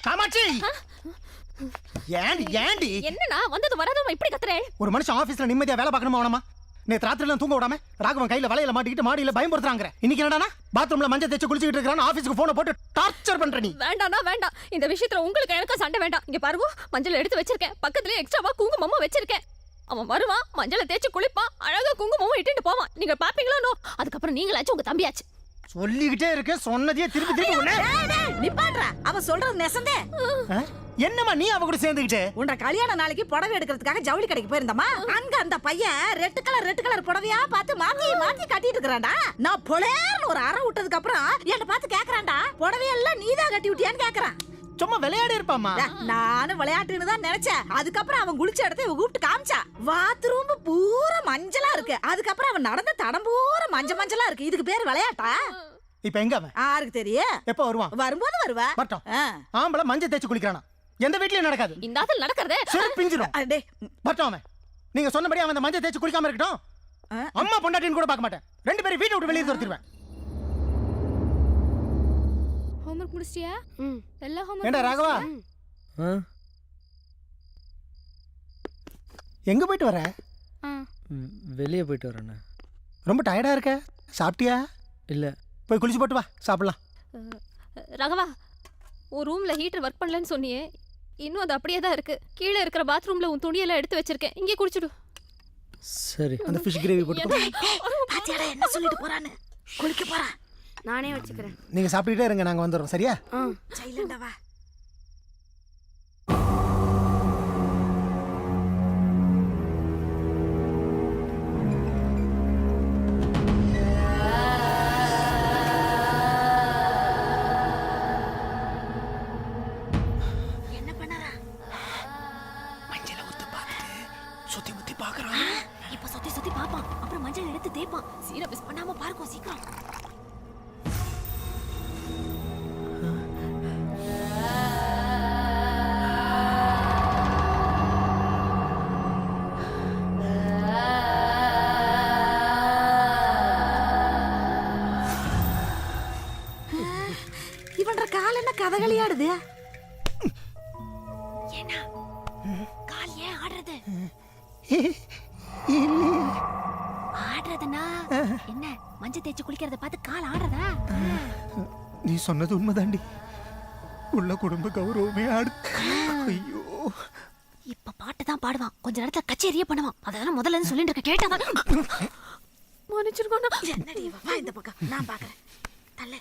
காமாட்சி ஏண்டி என்னடா வந்தது வராதவன் இப்படி கத்துறே? ஒரு மனுஷன் ஆபீஸ்ல நிம்மதியா வேலை பார்க்கணுமா வேணாமா? நேத்து ராத்திரிலாம் தூங்க விடாம ராகவன் கையில வலையில மாட்டிக்கிட்டு மாடியில பயன்படுத்துறாங்க. இன்னைக்கு என்னடா பாத்ரூம்ல மஞ்சள் தேய்ச்சி குளிச்சிட்டு இருக்கான், ஆபீஸ்க்கு போனை போட்டு டார்ச்சர் பண்ற நீ. வேண்டாம்னா வேண்டாம். இந்த விஷயத்துல உங்களுக்கு எனக்கு சண்டை வேண்டாம். இங்க பாருங்க, மஞ்சள் எடுத்து வச்சிருக்கேன், பக்கத்துலயே எக்ஸ்ட்ராவா குங்குமமும் வச்சிருக்கேன். அவன் வருவான், மஞ்சளை தேய்ச்சி குளிப்பான், அழகா குங்குமமும் இட்டுட்டு போவான். நீங்க பாப்பீங்களோ? அதுக்கப்புறம் நீங்களாச்சும் உங்க தம்பியாச்சு. சொல்லிக்கிட்டே இருக்க, சொன்னதையே திருப்பி திருப்பி ஒண்ணே நிப்பாட்றா. அவ சொல்றது நெசந்தே. என்னம்மா நீ அவ கூட சேர்ந்துக்கிட்டு? உன்ற கல்யாண நாளைக்கு புடவை எடுக்கிறதுக்காக ஜவுளி கடைக்கு போயிருந்தமா, அங்க அந்த பையன் ரெட் கலர் புடவையா பார்த்து மாத்தி மாத்தி கட்டிட்டு இருக்கான்டா. நான் பொலேர்னு ஒரு அரை விட்டதுக்கு அப்புறம் என்ன பார்த்து கேக்குறான்டா, புடவையெல்லாம் நீதான் கட்டி விட்டியான்னு கேக்குறான். சும்மா விளையாடி இருப்பாமா. நானும் விளையாட்டுன்னு தான் நினைச்சேன். அதுக்கப்புறம் அவன் குளிச்ச இடத்தை கூப்பிட்டு காமிச்சா. பாத்ரூம் பூரா மஞ்சளா இருக்கு. அதுக்கப்புறம் அவன் நடந்த தடம் பூரா மஞ்சளா இருக்கு. இதுக்கு பேர் விளையாட்டா? இப்ப எங்க அவன்? யாருக்கு தெரியும்? எப்ப வருவான்? வரும்போது வருவா. வரட்டும். ஆம்பளை மஞ்சள் தேய்ச்சி குளிக்கிறானா? எந்த வீட்லயும் நடக்காது. இந்த ஆத்துல நடக்கிறதே பிஞ்சிரும். வரட்டும் அவன். நீங்க சொன்னபடி அவன் மஞ்சள் தேய்ச்சி குளிக்காம இருக்கட்டும். அம்மா பொண்டாட்டின்னு கூட பார்க்க மாட்டேன். ரெண்டு பேரும் வீட்டை விட்டு வெளியே துரத்திடுவேன். ஹோம்வொர்க் முடிச்சிட்டியா? எல்லா ஹோம்வொர்க். ஏண்டா ராகவா, எங்க போயிட்டு வர? வெளியே போயிட்டு வரேண்ணா. ரொம்ப டயர்டா இருக்க. சாப்பிட்டியா? இல்ல. போய் குளிச்சு போட்டு வா, சாப்பிடலாம். ராகவா, ஒரு ரூம்ல ஹீட்டர் ஒர்க் பண்ணலன்னு சொன்னியே, இன்னும் அது அப்படியே தான் இருக்கு. கீழே இருக்கிற பாத்ரூம்ல உன் துணியெல்லாம் எடுத்து வச்சிருக்கேன், இங்கே குளிச்சுடு. சரி. அந்த ஃபிஷ் கிரேவி போட்டு பாத்தியாடா என்ன சொல்லிட்டு போறான்னு? குளிக்க போறா. நானே வச்சுக்கிறேன். நீங்க சாப்பிட்டுட்டே இருங்க, நாங்க வந்துடுறோம். சரியா? சைலண்டா வா. சுத்தி பாப்பான், அப்புறம் மஞ்சள் எடுத்து தேய்ப்பான். சீர மிஸ் பண்ணாம பாருங்க சீக்கிரம். இவன்ற கால் என்ன கதகளியாடுது? என்ன கால் ஏன் ஆடுறது? ஆடுறதுனா என்ன? மஞ்சள் தேய்ச்சி குளிக்கிறத பார்த்து கால் ஆடுறதா? நீ சொன்னது உண்மைதாண்டி. உள்ள குடும்ப கௌரவமே ஆடு. ஐயோ, இப்ப பாட்டு தான் பாடுவான், கொஞ்ச நேரத்துல கச்சேரியே பண்ணுவான். அதெல்லாம் முதல்ல இருந்து சொல்லிட்டு இருக்க, கேட்டாதான் மன்னிச்சிருக்கோம். என்னடி வா இந்த பக்கம், நான் பாக்குறேன். தல்ல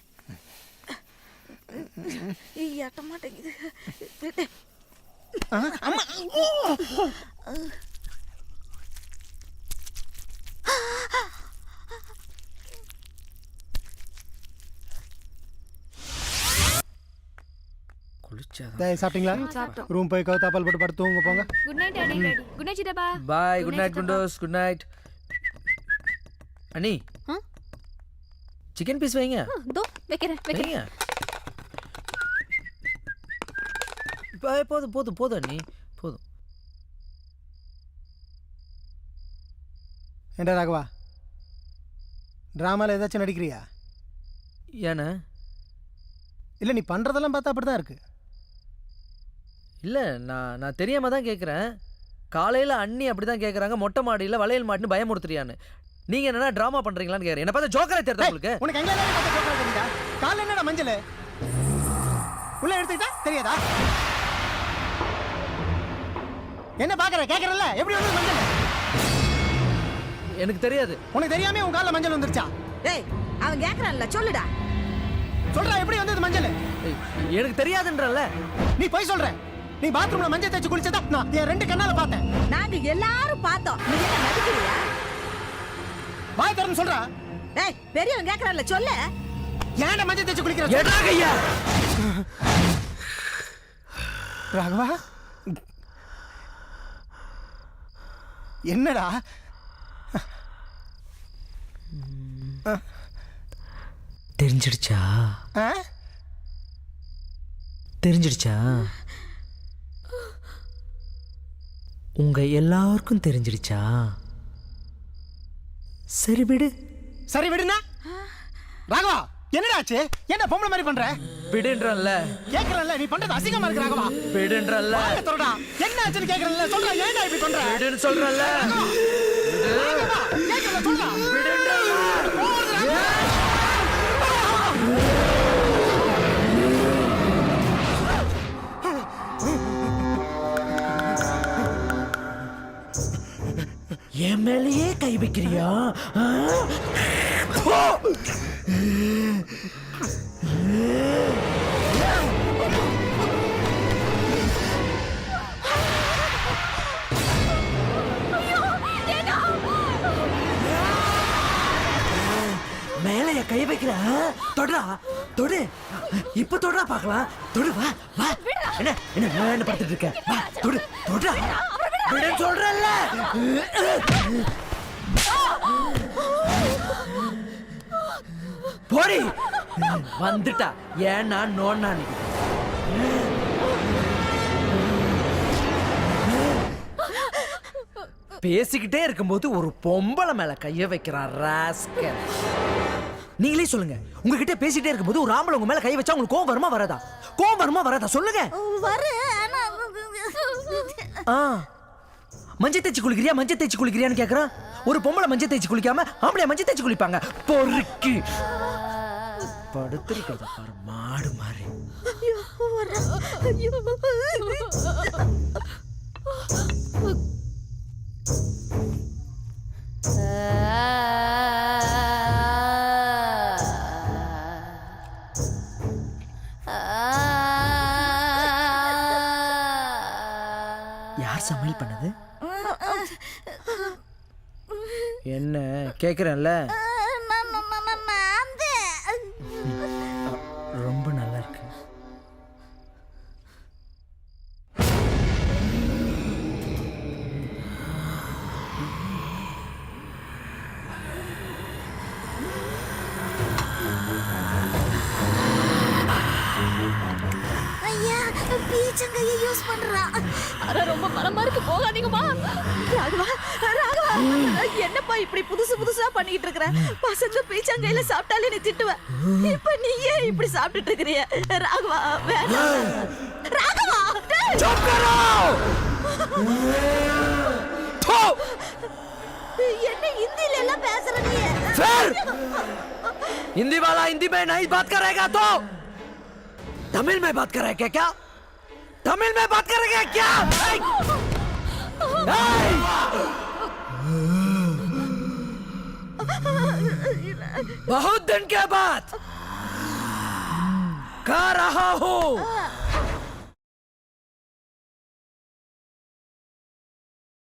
ஏட்ட மாட்டேங்குது. அம்மா சாப்பிட்டீங்களா? ரூம் போய் கவுத்தாப்பால் போட்டு படுத்து தூங்க போங்க. Good night daddy. Good night சித்தப்பா. பை. குட் நைட் குண்டோஸ். Good night. அண்ணி, சிக்கன் பீஸ் வைங்க. தோ வைக்கிறேன். போதும் போதும் போதும் அண்ணி, போதும். ஏண்டா ராகவா, டிராமால ஏதாச்சும் நடிக்கிறியா? ஏண்ணா? இல்லை, நீ பண்ணுறதெல்லாம் பார்த்தா அப்படி தான் இருக்கு. இல்லை, நான் தெரியாம தான் கேட்குறேன். காலையில் அண்ணி அப்படி தான் கேட்குறாங்க, மொட்டை மாடியில் வளையல் மாட்டுன்னு பயமுறுத்துறியான்னு. நீங்கள் என்னன்னா ட்ராமா பண்ணுறீங்களான்னு கேட்குறேன். என்ன பார்த்தா ஜோக்கரை தெரியுதா உங்களுக்கு? உனக்கு எங்கே ஜோக்கரை தெரியுதா? காலையில் என்னடா மஞ்சள் உள்ள எடுத்துக்கிட்டா தெரியாதா? என்ன பார்க்குற? கேட்குறல்ல, எப்படி வந்து மஞ்சள்? எனக்கு தெரியாது. உனக்கு தெரியாம உன் காலில் மஞ்சள் வந்துருச்சா? டேய், அவன் கேட்குறான்ல, சொல்லுடா. சொல்றா, எப்படி வந்தது மஞ்சள்? எனக்கு தெரியாதுன்றல்ல. நீ போய் சொல்ற. நீ பாத்ரூம்ல மஞ்சள் தேய்ச்சி குளிச்சதா நான் என் ரெண்டு கண்ணால பார்த்தேன். நாங்க எல்லாரும் பார்த்தோம். நீ என்ன நடிக்கிறியா? வாய் திறந்து சொல்றா. டேய், பெரியவன் கேக்குறான்ல, சொல்லு. ஏன்டா மஞ்சள் தேய்ச்சி குளிக்கிற? ஏடா கையா. ராகவா, என்னடா? தெரிஞ்சிடுச்சா? தெரிஞ்சிடுச்சா? உங்க எல்லாருக்கும் தெரிஞ்சிடுச்சா? சரி விடு. சரி விடுனா? ராகவா, என்னடாச்சு? என்ன பொம்பளை மாதிரி பண்ற? விடுன்றல்ல. கேக்குறல்ல, நீ பண்றது அசிங்கமா இருக்கு ராகவா. விடுன்றல்ல. சொல்றா, என்ன ஆச்சுன்னு கேக்குறல்ல, சொல்றா, ஏன்டா இப்படி பண்ற? விடுன்னு சொல்றல்ல. ராகவா, கேக்குறல்ல, சொல்றா. விடுன்றல்ல. என் மேலேயே கை வைக்கிறியா? மேலைய கை வைக்கிற? தொடா, தொடு. இப்ப தொடா பாக்கலாம். தொடு, வா வா. என்ன என்ன என்ன பார்த்துட்டு இருக்க? வா, தொடு, தொடா. விடுன்னு சொல்றல்ல. போடி. வந்துட்டா. ஏன்னா நோன்னா நீ. பேசிக்கிட்டே இருக்கும்போது ஒரு பொம்பளை மேல கைய வைக்கிறான் ராஸ்கல். நீங்களே சொல்லுங்க, உங்ககிட்ட பேசிட்டே இருக்கும்போது ஒரு ஆம்பளை உங்க மேல கை வச்சா உங்களுக்கு கோவம் வருமா வராதா? கோவம் வருமா வராதா சொல்லுங்க. மஞ்சள் தேய்ச்சி குளிக்கிறியா, மஞ்சள் தேய்ச்சி குளிக்கிறியான்னு கேக்குறான். ஒரு பொம்பளை மஞ்சள் தேய்ச்சி குளிக்காம ஆம்பளை மஞ்சள் தேய்ச்சி குளிப்பாங்க? பொறுக்கி படுத்திருக்கிறத பாரு, மாடு மாதிரி. யார் சமையல் பண்ணது? என்ன கேக்குறேன்ல. ரொம்ப நல்லா இருக்கு. பீச்சங்கையை யூஸ் பண்றா. அட ரொம்ப பலமா இருக்கு, போகாதீங்கம்மா. ராகவா, ராகவா, என்னப்பா இப்படி புதுசு புதுசா பண்ணிட்டு இருக்கற? பசங்க பீச்சங்கையில சாப்பிட்டாலே நீ திட்டுவ. இப்ப நீ ஏன் இப்படி சாப்பிட்டுட்டு இருக்கறிய? ராகவா, வேணாம். ராகவா, चुप करो! என்ன ஹிந்தில எல்லாம் பேசுற நீ? फिर हिंदी वाला हिंदी में नहीं बात करेगा तो तमिल में बात करेगा क्या? तमिल में बात करेगा क्या? बहुत दिन के बाद कह रहा हूँ